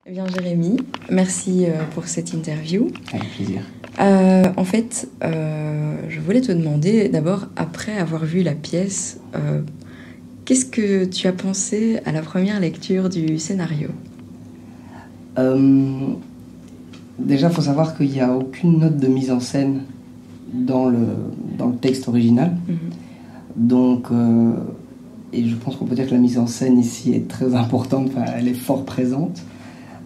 Eh bien, Jérémy, merci pour cette interview. Avec plaisir. En fait, je voulais te demander, d'abord, après avoir vu la pièce, qu'est-ce que tu as pensé à la première lecture du scénario? Déjà, il faut savoir qu'il n'y a aucune note de mise en scène dans le texte original. Donc, et je pense qu'on peut dire que la mise en scène ici est très importante, enfin, elle est fort présente.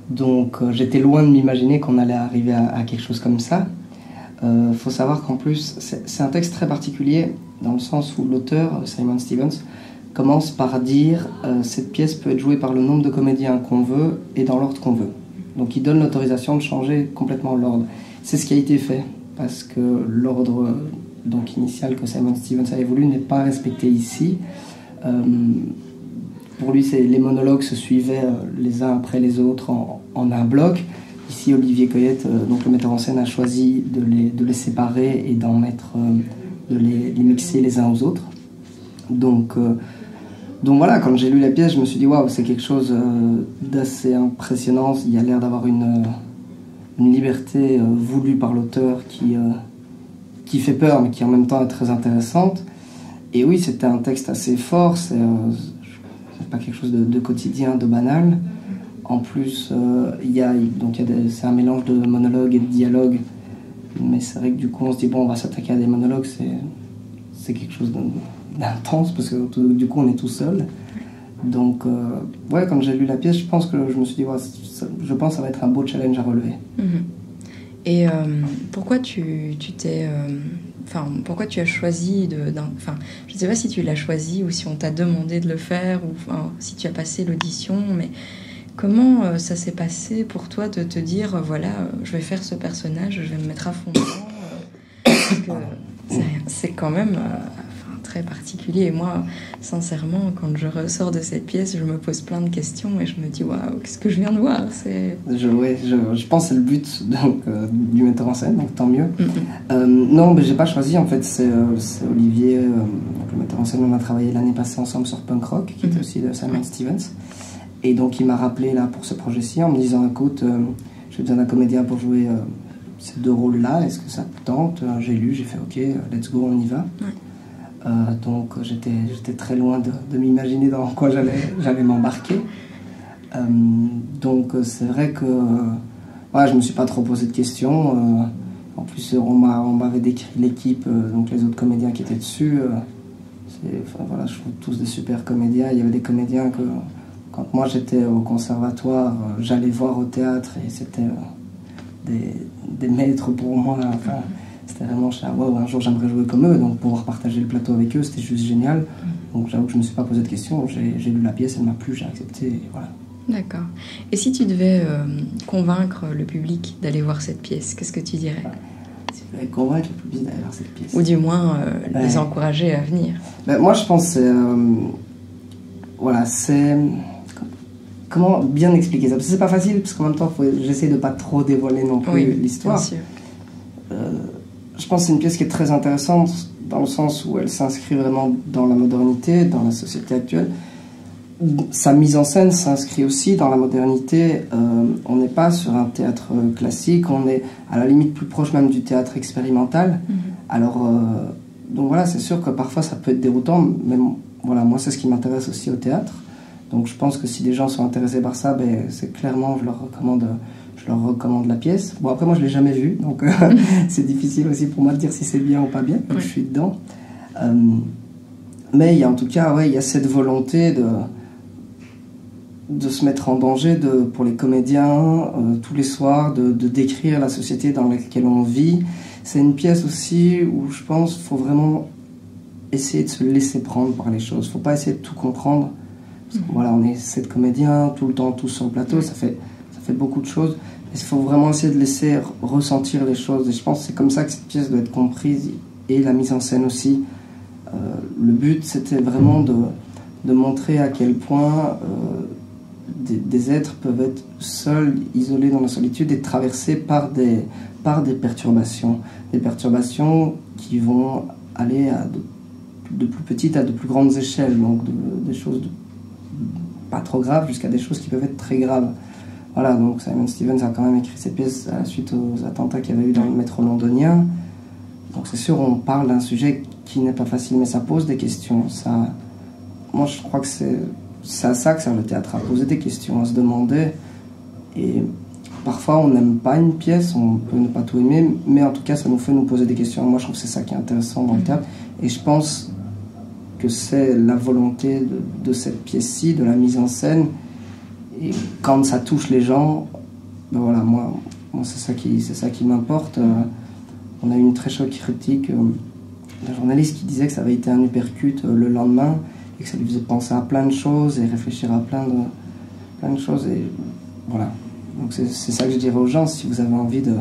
Donc j'étais loin de m'imaginer qu'on allait arriver à quelque chose comme ça. Faut savoir qu'en plus, c'est un texte très particulier, dans le sens où l'auteur, Simon Stevens, commence par dire cette pièce peut être jouée par le nombre de comédiens qu'on veut et dans l'ordre qu'on veut. Donc il donne l'autorisation de changer complètement l'ordre. C'est ce qui a été fait, parce que l'ordre initial que Simon Stevens avait voulu n'est pas respecté ici. Pour lui, les monologues se suivaient les uns après les autres en un bloc. Ici, Olivier Coyette, donc le metteur en scène, a choisi de les séparer et de les mixer les uns aux autres. Donc voilà, quand j'ai lu la pièce, je me suis dit waouh, c'est quelque chose d'assez impressionnant. Il y a l'air d'avoir une liberté voulue par l'auteur qui fait peur, mais qui en même temps est très intéressante. Et oui, c'était un texte assez fort. C'est pas quelque chose de quotidien, de banal. En plus, c'est un mélange de monologues et de dialogues. Mais c'est vrai que du coup, on se dit, bon, on va s'attaquer à des monologues, c'est quelque chose d'intense, parce que du coup, on est tout seul. Donc, ouais, quand j'ai lu la pièce, je pense que je me suis dit, ouais, je pense que ça va être un beau challenge à relever. Et pourquoi pourquoi tu as choisi je ne sais pas si tu l'as choisi ou si on t'a demandé de le faire ou si tu as passé l'audition, mais comment ça s'est passé pour toi de te dire voilà, je vais faire ce personnage, je vais me mettre à fond dedans, parce que c'est quand même très particulier. Et moi, sincèrement, quand je ressors de cette pièce, je me pose plein de questions et je me dis waouh, qu'est-ce que je viens de voir. Je pense que c'est le but du metteur en scène, donc tant mieux. Non, mais j'ai pas choisi, en fait, c'est Olivier, donc le metteur en scène. On a travaillé l'année passée ensemble sur Punk Rock, qui était aussi de Simon Stevens. Et donc il m'a rappelé là pour ce projet-ci en me disant écoute, j'ai besoin d'un comédien pour jouer ces deux rôles-là, est-ce que ça te tente? J'ai lu, j'ai fait ok, let's go, on y va. Donc j'étais très loin de m'imaginer dans quoi j'allais m'embarquer. Donc c'est vrai que je me suis pas trop posé de questions. En plus on m'avait décrit l'équipe, donc les autres comédiens qui étaient dessus. Je trouve tous des super comédiens. Il y avait des comédiens que quand moi j'étais au conservatoire, j'allais voir au théâtre et c'était des maîtres pour moi. Enfin, c'était vraiment wow, un jour j'aimerais jouer comme eux, donc pouvoir partager le plateau avec eux, c'était juste génial. Donc j'avoue que je ne me suis pas posé de questions, j'ai lu la pièce, elle m'a plu, j'ai accepté, et voilà. D'accord. Et si tu devais convaincre le public d'aller voir cette pièce, qu'est-ce que tu dirais? Si je devais convaincre le public d'aller voir cette pièce. Ou du moins les encourager à venir. Moi je pense que c'est... Comment bien expliquer ça? Parce que c'est pas facile, parce qu'en même temps j'essaie de pas trop dévoiler non plus l'histoire. Bien sûr. Je pense que c'est une pièce qui est très intéressante dans le sens où elle s'inscrit vraiment dans la modernité, dans la société actuelle. Sa mise en scène s'inscrit aussi dans la modernité. On n'est pas sur un théâtre classique, on est à la limite plus proche même du théâtre expérimental. Alors, donc voilà, c'est sûr que parfois ça peut être déroutant, mais voilà, moi c'est ce qui m'intéresse aussi au théâtre. Donc je pense que si les gens sont intéressés par ça, c'est clairement, je leur recommande la pièce. Bon, après moi je ne l'ai jamais vue, donc c'est difficile aussi pour moi de dire si c'est bien ou pas bien, comme je suis dedans. Mais il y a en tout cas, il y a cette volonté de se mettre en danger pour les comédiens tous les soirs, de décrire la société dans laquelle on vit. C'est une pièce aussi où je pense qu'il faut vraiment essayer de se laisser prendre par les choses. Il ne faut pas essayer de tout comprendre. Parce que, voilà, on est 7 comédiens, tout le temps, tous sur le plateau, ça fait beaucoup de choses. Il faut vraiment essayer de laisser ressentir les choses. Et je pense que c'est comme ça que cette pièce doit être comprise, et la mise en scène aussi. Le but, c'était vraiment de montrer à quel point des êtres peuvent être seuls, isolés dans la solitude, et traversés par des perturbations. Des perturbations qui vont aller de plus petites à de plus grandes échelles, donc des choses pas trop graves jusqu'à des choses qui peuvent être très graves. Voilà, donc Simon Stevens a quand même écrit cette pièce à la suite aux attentats qu'il y avait eu dans le métro londonien. Donc c'est sûr, on parle d'un sujet qui n'est pas facile, mais ça pose des questions. Ça, moi, je crois que c'est à ça que sert le théâtre, à poser des questions, à se demander. Et parfois, on n'aime pas une pièce, on peut ne pas tout aimer, mais en tout cas, ça nous fait nous poser des questions. Moi, je trouve que c'est ça qui est intéressant dans le théâtre. Et je pense que c'est la volonté de cette pièce-ci, de la mise en scène. Et quand ça touche les gens, ben voilà, moi c'est ça qui m'importe. On a eu une très chouette critique d'un journaliste qui disait que ça avait été un uppercut le lendemain et que ça lui faisait penser à plein de choses et réfléchir à plein de choses. Et voilà. Donc c'est ça que je dirais aux gens, si vous avez envie de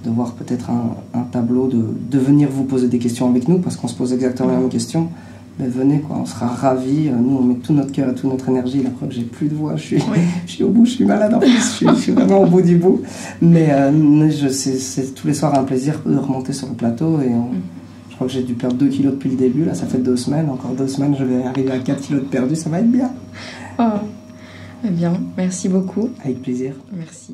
voir peut-être un tableau, de venir vous poser des questions avec nous, parce qu'on se pose exactement la même question. Ben venez, quoi, on sera ravis. Nous, on met tout notre cœur et toute notre énergie. La preuve, j'ai plus de voix, je suis au bout, je suis malade en plus, je suis vraiment au bout du bout. Mais c'est tous les soirs un plaisir de remonter sur le plateau. Et je crois que j'ai dû perdre 2 kilos depuis le début. Là, ça fait 2 semaines. Encore 2 semaines, je vais arriver à 4 kilos de perdu. Ça va être bien. Oh. Eh bien, merci beaucoup. Avec plaisir. Merci.